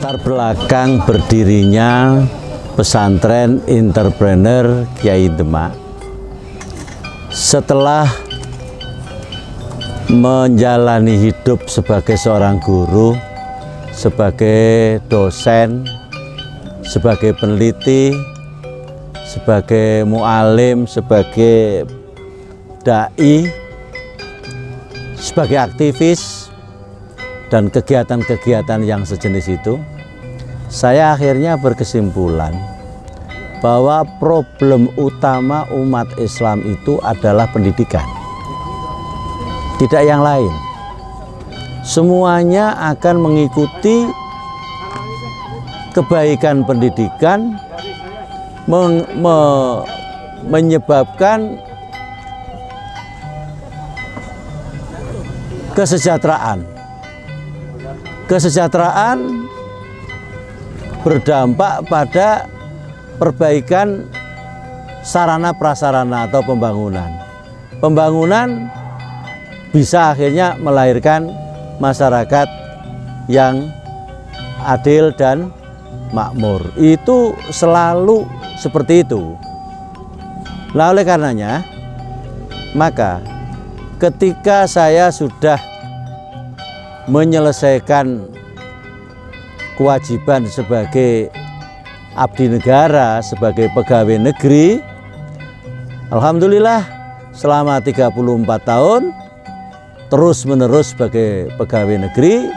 Latar belakang berdirinya pesantren entrepreneur Kyai Demak, setelah menjalani hidup sebagai seorang guru, sebagai dosen, sebagai peneliti, sebagai mu'alim, sebagai dai, sebagai aktivis, dan kegiatan-kegiatan yang sejenis itu, saya akhirnya berkesimpulan bahwa problem utama umat Islam itu adalah pendidikan, tidak yang lain. Semuanya akan mengikuti kebaikan pendidikan, menyebabkan kesejahteraan. Kesejahteraan berdampak pada perbaikan sarana prasarana atau pembangunan. Pembangunan bisa akhirnya melahirkan masyarakat yang adil dan makmur. Itu selalu seperti itu. Nah, oleh karenanya, maka ketika saya sudah menyelesaikan kewajiban sebagai abdi negara, sebagai pegawai negeri, alhamdulillah selama 34 tahun terus menerus sebagai pegawai negeri,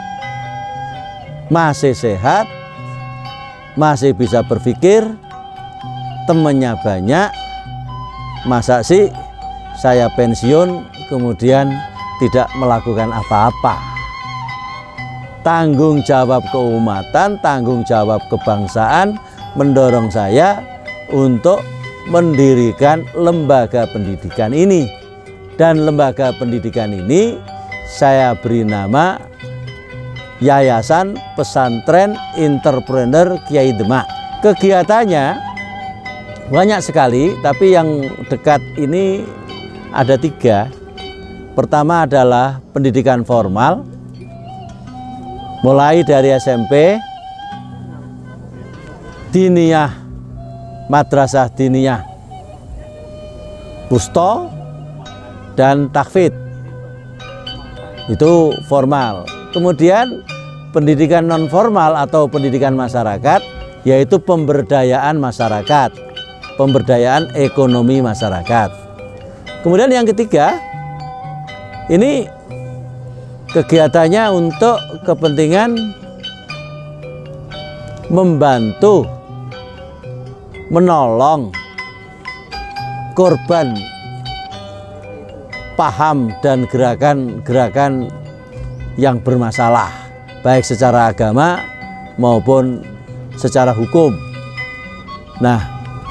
masih sehat, masih bisa berpikir, temannya banyak. Masa sih saya pensiun kemudian tidak melakukan apa-apa? Tanggung jawab keumatan, tanggung jawab kebangsaan mendorong saya untuk mendirikan lembaga pendidikan ini. Dan lembaga pendidikan ini saya beri nama Yayasan Pesantren Entrepreneur Kyai Demak. Kegiatannya banyak sekali, tapi yang dekat ini ada 3. Pertama adalah pendidikan formal, mulai dari SMP, diniyah, madrasah diniyah, pusto, dan tahfidz. Itu formal. Kemudian pendidikan non formal atau pendidikan masyarakat, yaitu pemberdayaan masyarakat, pemberdayaan ekonomi masyarakat. Kemudian yang ketiga, ini kegiatannya untuk kepentingan membantu, menolong korban paham dan gerakan-gerakan yang bermasalah, baik secara agama maupun secara hukum. Nah,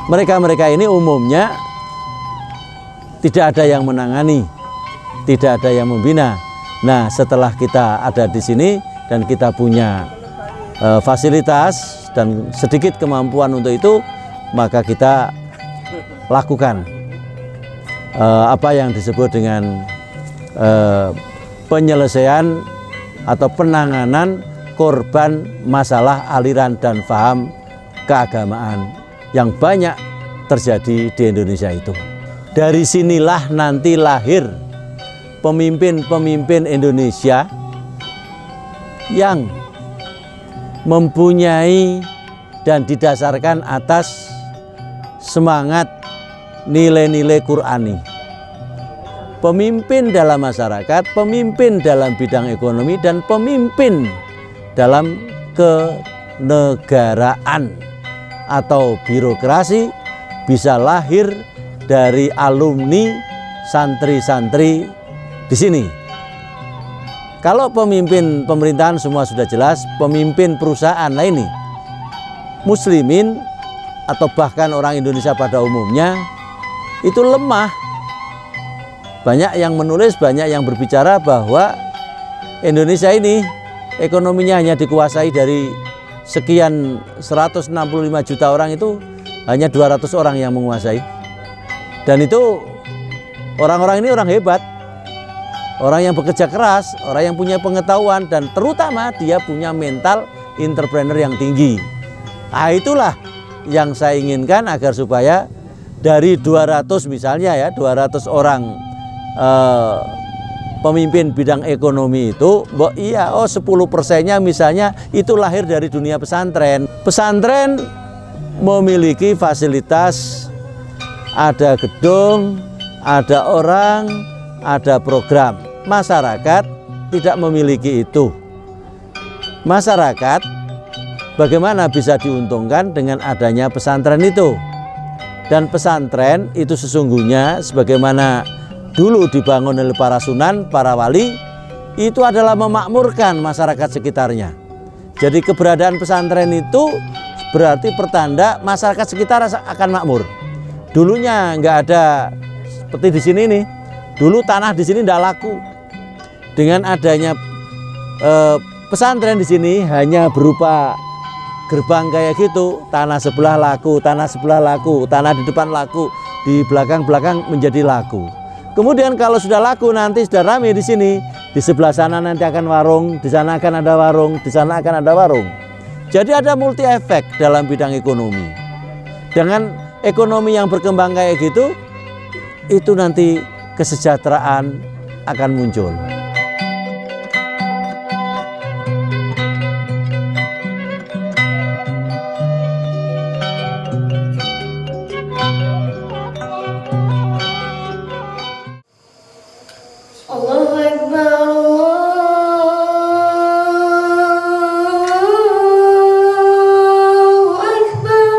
mereka-mereka ini umumnya tidak ada yang menangani, tidak ada yang membina. Nah, setelah kita ada di sini dan kita punya fasilitas dan sedikit kemampuan untuk itu, maka kita lakukan apa yang disebut dengan penyelesaian atau penanganan korban masalah aliran dan paham keagamaan yang banyak terjadi di Indonesia itu. Dari sinilah nanti lahir pemimpin-pemimpin Indonesia yang mempunyai dan didasarkan atas semangat nilai-nilai Qur'ani. Pemimpin dalam masyarakat, pemimpin dalam bidang ekonomi, dan pemimpin dalam kenegaraan atau birokrasi bisa lahir dari alumni santri-santri di sini. Kalau pemimpin pemerintahan semua sudah jelas, pemimpin perusahaan lain nih, muslimin atau bahkan orang Indonesia pada umumnya itu lemah. Banyak yang menulis, banyak yang berbicara bahwa Indonesia ini ekonominya hanya dikuasai dari sekian 165 juta orang, itu hanya 200 orang yang menguasai. Dan itu orang-orang ini orang hebat, orang yang bekerja keras, orang yang punya pengetahuan, dan terutama dia punya mental entrepreneur yang tinggi. Nah, itulah yang saya inginkan agar supaya dari 200 misalnya ya, 200 orang pemimpin bidang ekonomi itu, iya, 10%-nya misalnya itu lahir dari dunia pesantren. Pesantren memiliki fasilitas, ada gedung, ada orang, ada program. Masyarakat tidak memiliki itu. Masyarakat bagaimana bisa diuntungkan dengan adanya pesantren itu? Dan pesantren itu sesungguhnya sebagaimana dulu dibangun oleh para sunan, para wali, itu adalah memakmurkan masyarakat sekitarnya. Jadi keberadaan pesantren itu berarti pertanda masyarakat sekitar akan makmur. Dulunya nggak ada seperti di sini nih. Dulu tanah di sini tidak laku. Dengan adanya pesantren di sini hanya berupa gerbang kayak gitu, tanah sebelah laku, tanah sebelah laku, tanah di depan laku, di belakang-belakang menjadi laku. Kemudian kalau sudah laku nanti sudah ramai di sini, di sebelah sana nanti akan warung, di sana akan ada warung, di sana akan ada warung. Jadi ada multi efek dalam bidang ekonomi. Dengan ekonomi yang berkembang kayak gitu, itu nanti kesejahteraan akan muncul. Allahu Akbar, Allahu Akbar.